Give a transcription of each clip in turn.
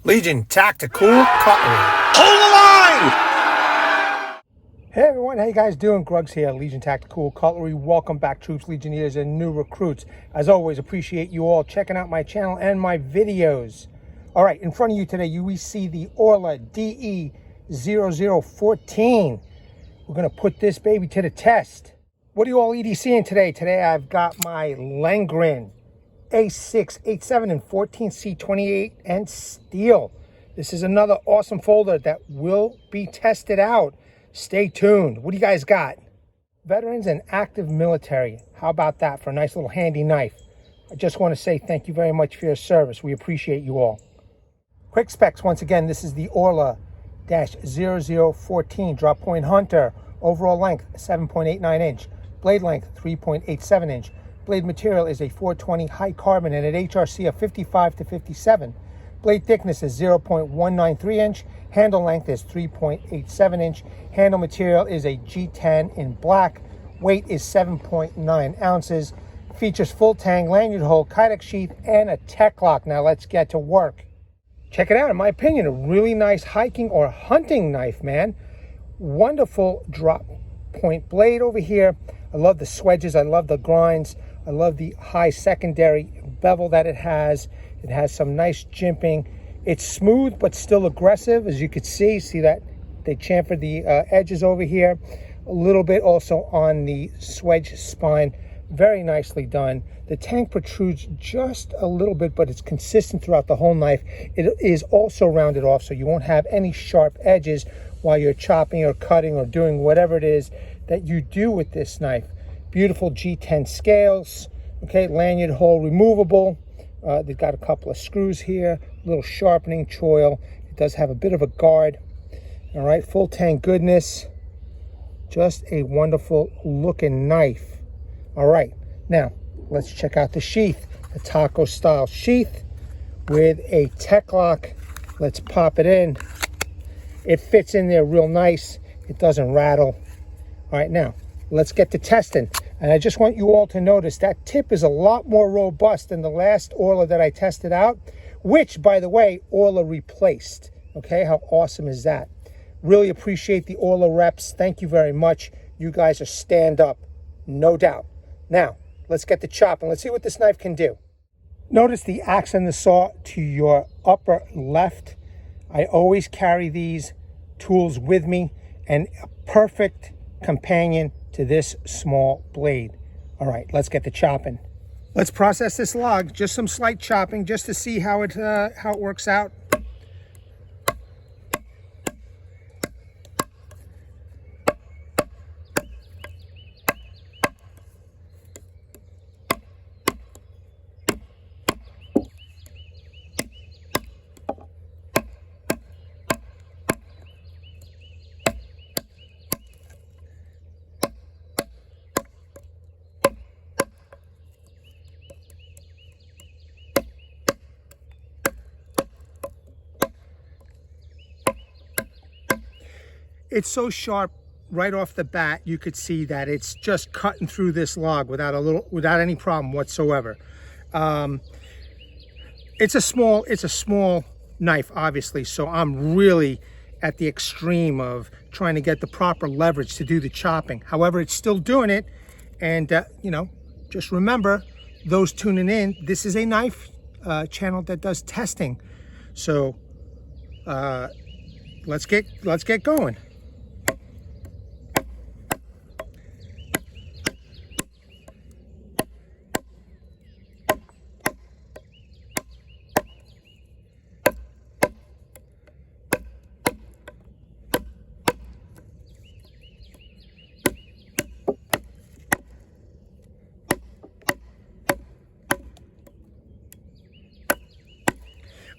Legion Tactical Cutlery. Hold the line! Hey everyone, how you guys doing? Gruggs here, Legion Tactical Cutlery. Welcome back, troops, legionnaires, and new recruits. As always, appreciate you all checking out my channel and my videos. All right, in front of you today, we see the OERLA DE-0014. We're going to put this baby to the test. What are you all EDCing today? Today I've got my Langren A6, 87, and 14 C28 and steel. This is another awesome folder that will be tested out. Stay tuned. What do you guys got? Veterans and active military. How about that for a nice little handy knife? I just want to say thank you very much for your service. We appreciate you all. Quick specs once again. This is the OERLA DE-0014 drop point hunter. Overall length 7.89 inch. Blade length 3.87 inch. Blade material is a 420 high carbon and an HRC of 55 to 57. Blade thickness is 0.193 inch. Handle length is 3.87 inch. Handle material is a G10 in black. Weight is 7.9 ounces. Features full Tang lanyard hole, Kydex sheath, and a tech lock. Now let's get to work. Check it out. In my opinion, a really nice hiking or hunting knife, man. Wonderful drop point blade over here. I love the swedges. I love the grinds. I love the high secondary bevel that it has. It has some nice jimping. It's smooth but still aggressive, as you can see. See that they chamfered the edges over here. A little bit also on the swedge spine. Very nicely done. The Tang protrudes just a little bit, but it's consistent throughout the whole knife. It is also rounded off, so you won't have any sharp edges while you're chopping or cutting or doing whatever it is that you do with this knife. Beautiful G10 scales. Okay, lanyard hole removable. They've got a couple of screws here, a little sharpening choil. It does have a bit of a guard. All right, full Tang goodness. Just a wonderful looking knife. All right, now let's check out the sheath, the taco style sheath with a tech lock. Let's pop it in. It fits in there real nice. It doesn't rattle. All right, now let's get to testing. And I just want you all to notice that tip is a lot more robust than the last OERLA that I tested out, which, by the way, OERLA replaced. Okay, how awesome is that? Really appreciate the OERLA reps. Thank you very much. You guys are stand up, no doubt. Now, let's get to chopping. Let's see what this knife can do. Notice the axe and the saw to your upper left. I always carry these tools with me, and a perfect companion to this small blade. All right, let's get to chopping. Let's process this log. Just some slight chopping, just to see how it works out. It's so sharp right off the bat. You could see that it's just cutting through this log without any problem whatsoever. It's a small knife, obviously, so I'm really at the extreme of trying to get the proper leverage to do the chopping. However, it's still doing it, and you know, just remember, those tuning in, this is a knife channel that does testing. So let's get going.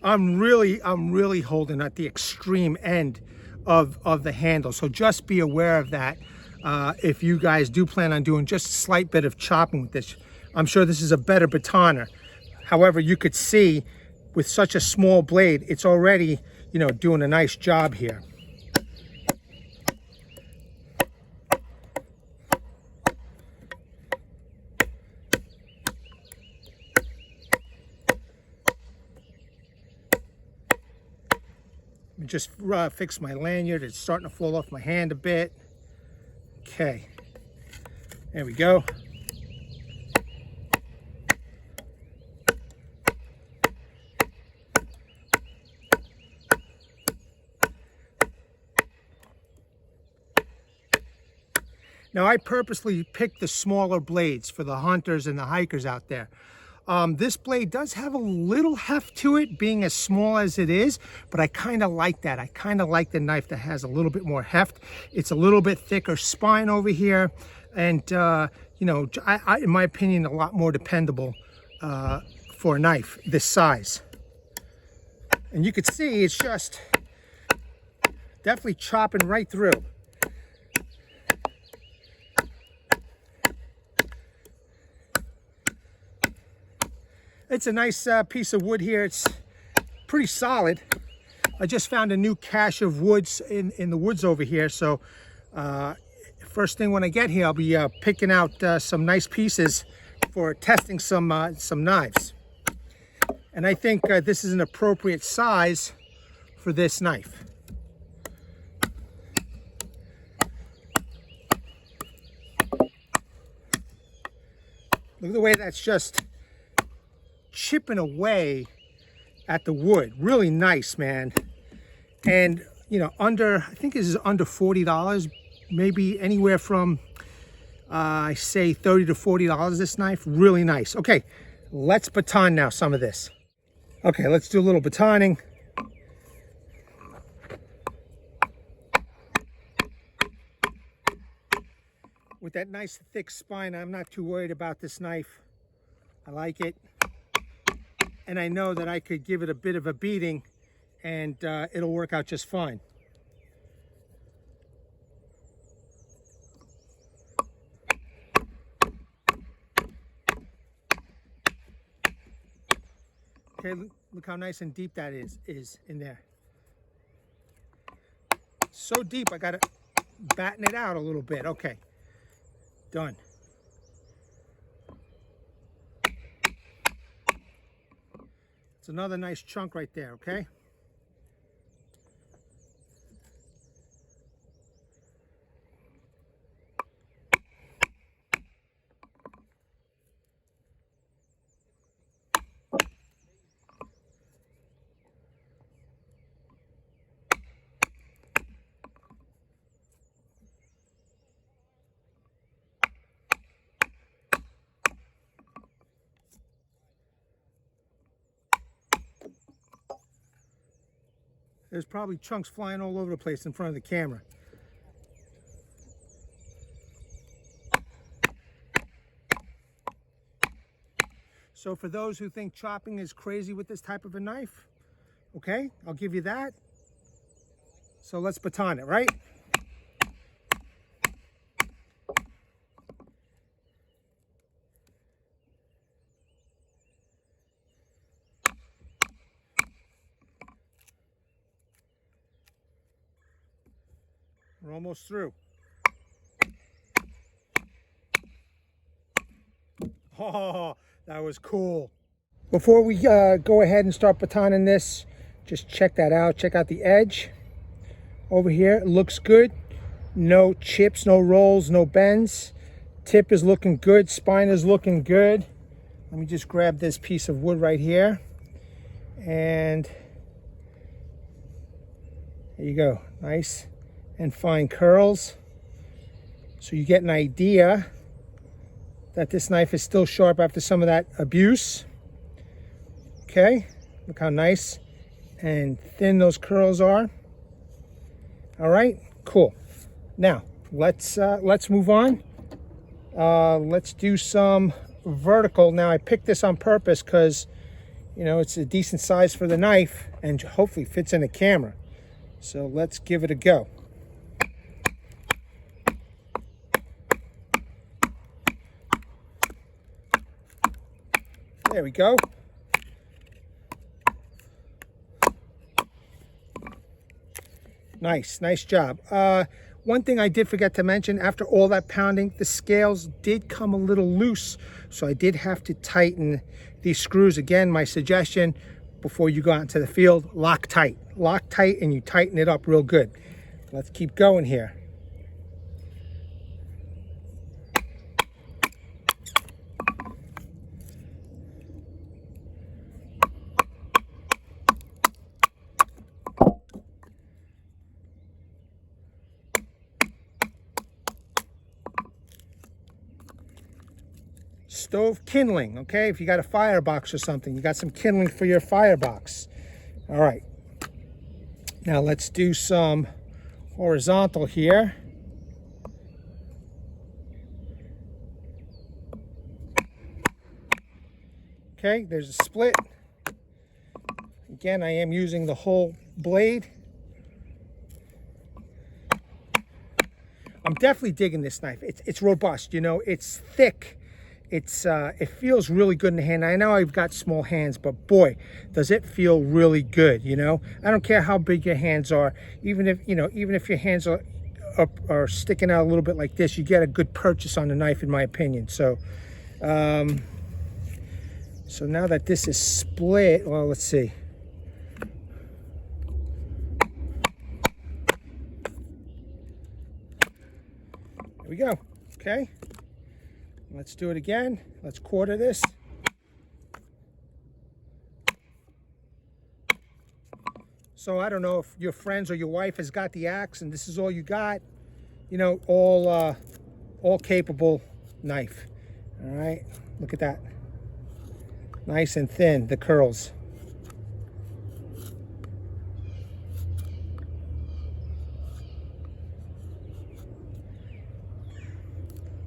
I'm really holding at the extreme end of the handle, so just be aware of that. If you guys do plan on doing just a slight bit of chopping with this, I'm sure this is a better batoner. However, you could see with such a small blade, it's already, you know, doing a nice job here. Let me just fix my lanyard. It's starting to fall off my hand a bit. Okay, there we go. Now, I purposely picked the smaller blades for the hunters and the hikers out there. This blade does have a little heft to it, being as small as it is, but I kind of like that. I kind of like the knife that has a little bit more heft. It's a little bit thicker spine over here, and you know, in my opinion, a lot more dependable for a knife this size. And you can see it's just definitely chopping right through. It's a nice piece of wood here. It's pretty solid. I just found a new cache of woods in the woods over here. So first thing when I get here, I'll be picking out some nice pieces for testing some knives. And I think this is an appropriate size for this knife. Look at the way that's just chipping away at the wood. Really nice, man. And you know, I think this is under $40, maybe anywhere from I say $30 to $40 this knife. Really nice. Okay, let's baton now some of this. Okay, let's do a little batoning. With that nice thick spine, I'm not too worried about this knife. I like it. And I know that I could give it a bit of a beating and it'll work out just fine. Okay, look how nice and deep that is in there. So deep, I gotta batten it out a little bit. Okay, done. It's another nice chunk right there, okay? There's probably chunks flying all over the place in front of the camera. So for those who think chopping is crazy with this type of a knife, okay, I'll give you that. So let's baton it, right? We're almost through. Oh, that was cool. Before we go ahead and start batoning this, just check that out. Check out the edge over here. It looks good. No chips, no rolls, no bends. Tip is looking good. Spine is looking good. Let me just grab this piece of wood right here. And there you go. Nice and fine curls, so you get an idea that this knife is still sharp after some of that abuse. Okay, look how nice and thin those curls are. All right, cool. Now let's move on. Let's do some vertical. Now I picked this on purpose because, you know, it's a decent size for the knife and hopefully fits in the camera. So let's give it a go. There we go. Nice job. One thing I did forget to mention, after all that pounding, the scales did come a little loose, so I did have to tighten these screws. Again, my suggestion, before you go out into the field. Lock tight, and you tighten it up real good. Let's keep going here. Stove kindling, okay? If you got a firebox or something, you got some kindling for your firebox. All right. Now let's do some horizontal here. Okay, there's a split. Again, I am using the whole blade. I'm definitely digging this knife. It's robust, you know, it's thick. It feels really good in the hand. I know I've got small hands, but boy, does it feel really good, you know? I don't care how big your hands are. Even if your hands are sticking out a little bit like this, you get a good purchase on the knife, in my opinion. So, so now that this is split, well, let's see. There we go, okay? Let's do it again. Let's quarter this. So I don't know if your friends or your wife has got the axe and this is all you got. You know, all capable knife. All right, look at that. Nice and thin, the curls.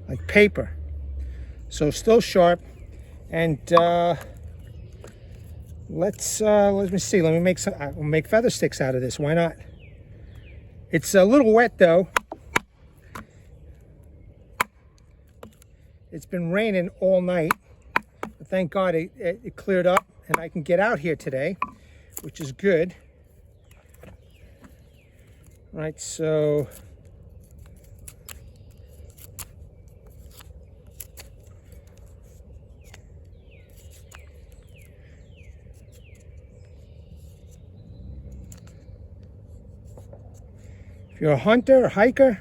Like paper. So still sharp, and let me see. Let me make some. I'll make feather sticks out of this. Why not? It's a little wet though. It's been raining all night, but thank God it cleared up, and I can get out here today, which is good. All right, so. If you're a hunter or hiker,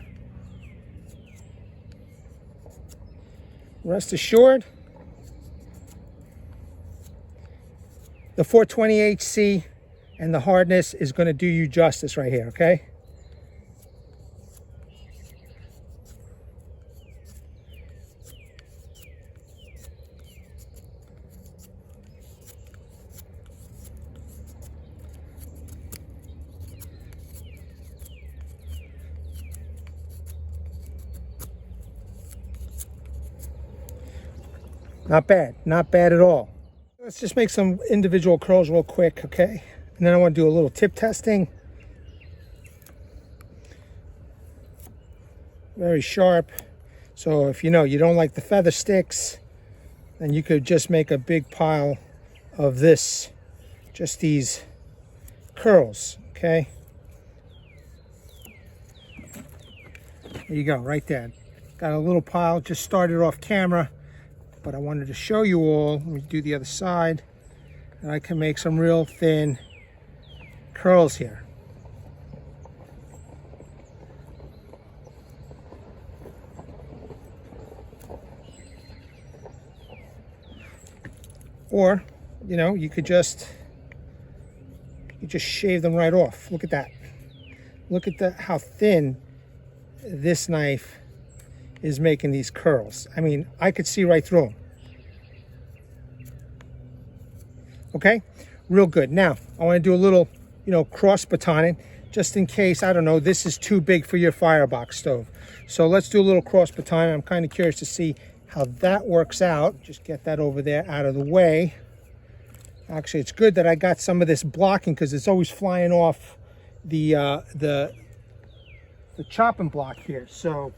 rest assured, the 420HC and the hardness is going to do you justice right here, okay? Not bad, not bad at all. Let's just make some individual curls real quick, okay? And then I want to do a little tip testing. Very sharp. So if you know you don't like the feather sticks, then you could just make a big pile of this, just these curls, okay? There you go, right there. Got a little pile, just started off camera. But I wanted to show you all, let me do the other side, and I can make some real thin curls here. Or, you know, you could just shave them right off. Look at that. Look at how thin this knife is making these curls. I mean, I could see right through them. Okay, real good. Now, I want to do a little, you know, cross batoning, just in case, I don't know, this is too big for your firebox stove. So let's do a little cross batoning. I'm kind of curious to see how that works out. Just get that over there out of the way. Actually, it's good that I got some of this blocking because it's always flying off the chopping block here. So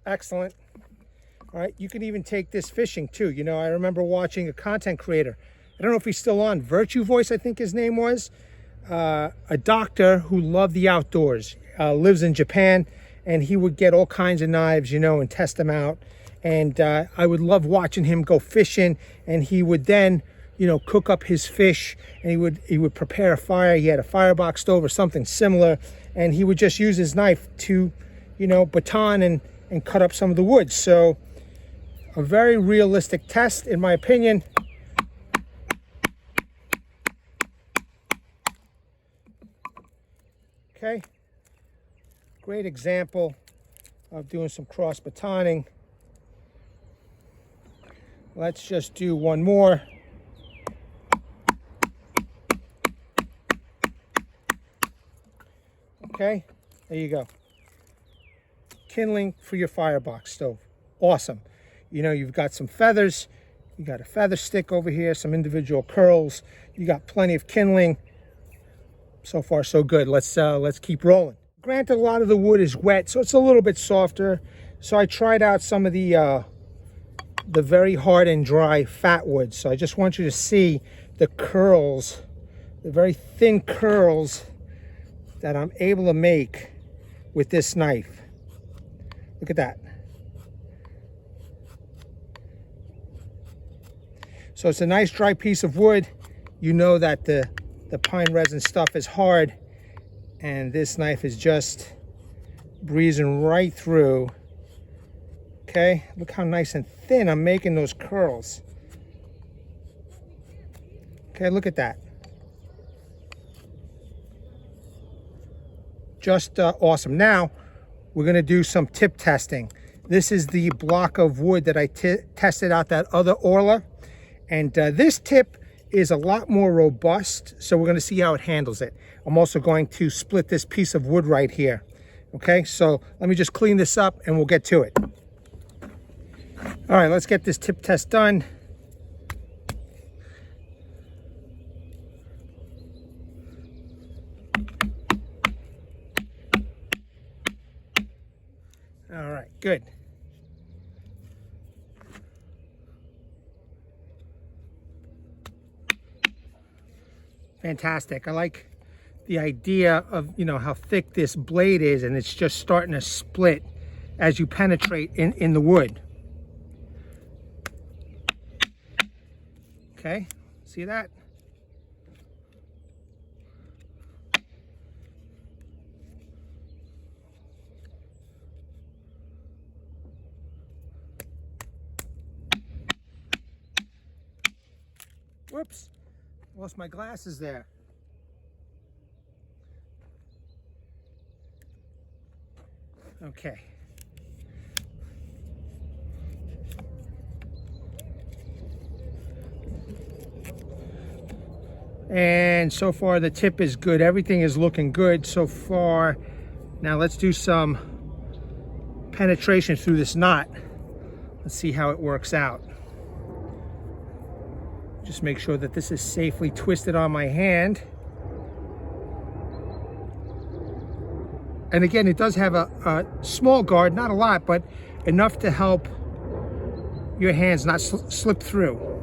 excellent. All right, you can even take this fishing too. You know, I remember watching a content creator, I don't know if he's still on, Virtue Voice, I think his name was. a doctor who loved the outdoors, lives in Japan, and he would get all kinds of knives, you know, and test them out. And I would love watching him go fishing, and he would then, you know, cook up his fish, and he would prepare a fire. He had a firebox stove or something similar, and he would just use his knife to, you know, baton and cut up some of the wood. So a very realistic test, in my opinion. Okay, great example of doing some cross batoning. Let's just do one more. Okay, there you go. Kindling for your firebox stove. Awesome. You know, you've got some feathers, you got a feather stick over here, some individual curls, you got plenty of kindling. So far, so good. Let's keep rolling. Granted, a lot of the wood is wet, so it's a little bit softer. So I tried out some of the very hard and dry fat wood. So I just want you to see the curls, the very thin curls that I'm able to make with this knife. Look at that. So it's a nice dry piece of wood. You know that the pine resin stuff is hard, and this knife is just breezing right through. Okay, look how nice and thin I'm making those curls. Okay, look at that. Just awesome. Now we're going to do some tip testing. This is the block of wood that I tested out that other OERLA, and this tip is a lot more robust, so we're going to see how it handles it. I'm also going to split this piece of wood right here. Okay, so let me just clean this up and we'll get to it. All right, let's get this tip test done. All right, good. Fantastic. I like the idea of, you know, how thick this blade is, and it's just starting to split as you penetrate in the wood. Okay, see that? Whoops. Lost my glasses there. Okay. And so far the tip is good. Everything is looking good so far. Now let's do some penetration through this knot. Let's see how it works out. Just make sure that this is safely twisted on my hand. And again, it does have a small guard, not a lot, but enough to help your hands not slip through.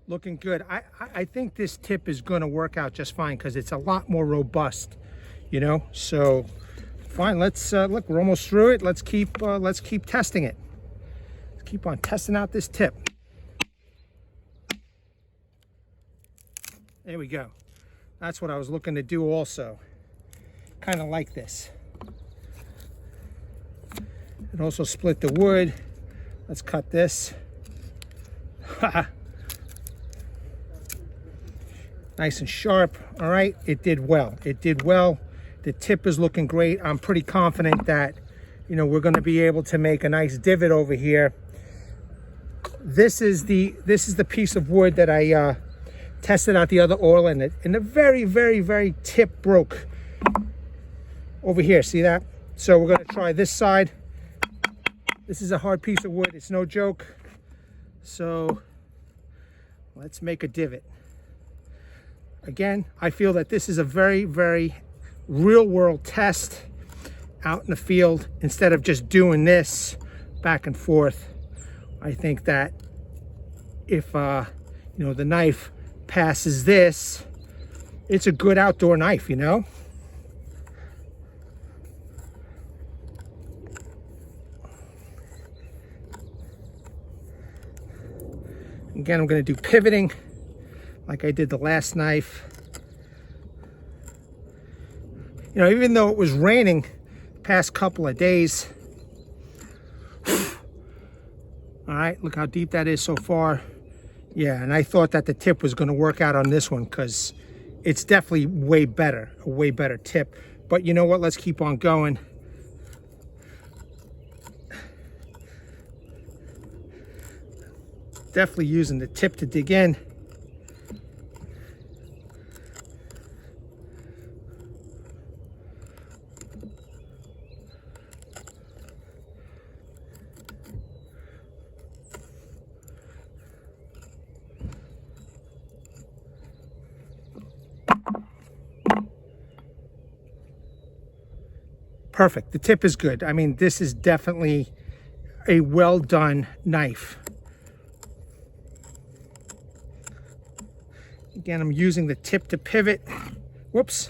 Looking good. I think this tip is going to work out just fine because it's a lot more robust, you know. So fine. Let's look. We're almost through it. Let's keep testing it. Let's keep on testing out this tip. There we go. That's what I was looking to do also. Kind of like this. And also split the wood. Let's cut this. Nice and sharp. All right, it did well. It did well. The tip is looking great. I'm pretty confident that, you know, we're going to be able to make a nice divot over here. This is the piece of wood that I tested out the other OERLA, and the very, very, very tip broke. over here. See that? So we're going to try this side. This is a hard piece of wood. It's no joke. So let's make a divot. Again, I feel that this is a very, very real world test out in the field instead of just doing this back and forth. I think that if you know, the knife passes this, it's a good outdoor knife, you know. Again, I'm going to do pivoting like I did the last knife. You know, even though it was raining the past couple of days. All right, look how deep that is so far. Yeah, and I thought that the tip was going to work out on this one because it's definitely way better, a way better tip. But you know what? Let's keep on going. Definitely using the tip to dig in. Perfect. The tip is good. I mean, this is definitely a well done knife. Again, I'm using the tip to pivot. Whoops.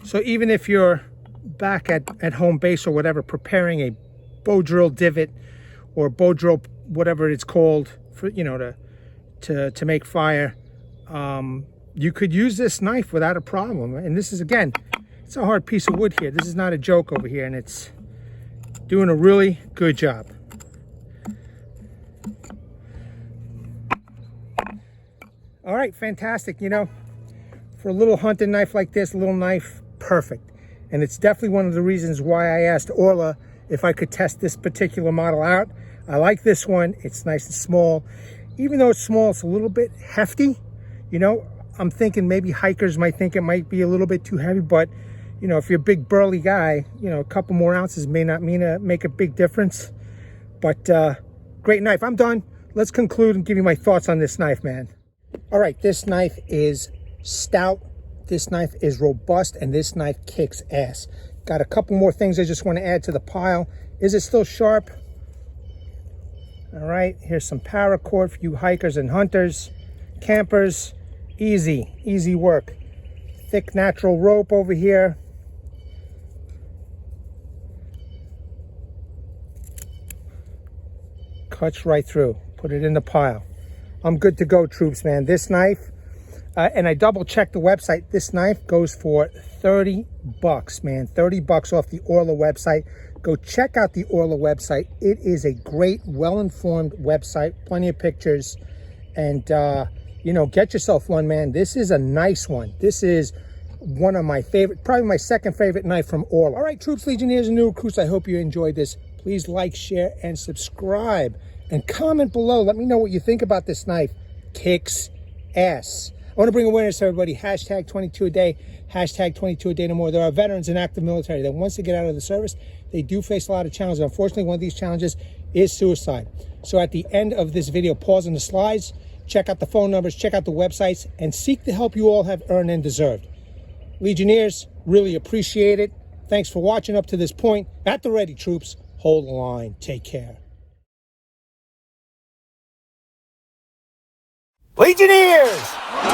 So even if you're back at home base or whatever, preparing a bow drill divot or bow drill, whatever it's called, for, you know, to make fire, you could use this knife without a problem. And this is, again, it's a hard piece of wood here. This is not a joke over here, and it's doing a really good job. All right, fantastic. You know, for a little hunting knife like this, a little knife, perfect. And it's definitely one of the reasons why I asked OERLA if I could test this particular model out. I like this one. It's nice and small. Even though it's small, it's a little bit hefty. You know, I'm thinking maybe hikers might think it might be a little bit too heavy, but you know, if you're a big burly guy, you know, a couple more ounces may not make a big difference. But great knife. I'm done. Let's conclude and give you my thoughts on this knife, man. All right, this knife is stout. This knife is robust, and this knife kicks ass. Got a couple more things I just want to add to the pile. Is it still sharp? All right, here's some paracord for you hikers and hunters, campers. Easy work. Thick natural rope over here. Cuts right through. Put it in the pile. I'm good to go, troops, man. This knife, and I double checked the website. This knife goes for 30 bucks, man. 30 bucks off the OERLA website. Go check out the OERLA website. It is a great, well-informed website. Plenty of pictures. And, you know, get yourself one, man. This is a nice one. This is one of my favorite, probably my second favorite knife from OERLA. All right, troops, legionnaires, and new recruits, I hope you enjoyed this. Please like, share, and subscribe. And comment below. Let me know what you think about this knife. Kicks ass. I want to bring awareness to everybody. Hashtag 22 a day. Hashtag 22 a day no more. There are veterans in active military that once they get out of the service, they do face a lot of challenges. Unfortunately, one of these challenges is suicide. So at the end of this video, pause on the slides, check out the phone numbers, check out the websites, and seek the help you all have earned and deserved. Legionnaires, really appreciate it. Thanks for watching up to this point. At the ready, troops. Hold the line. Take care. Legionnaires!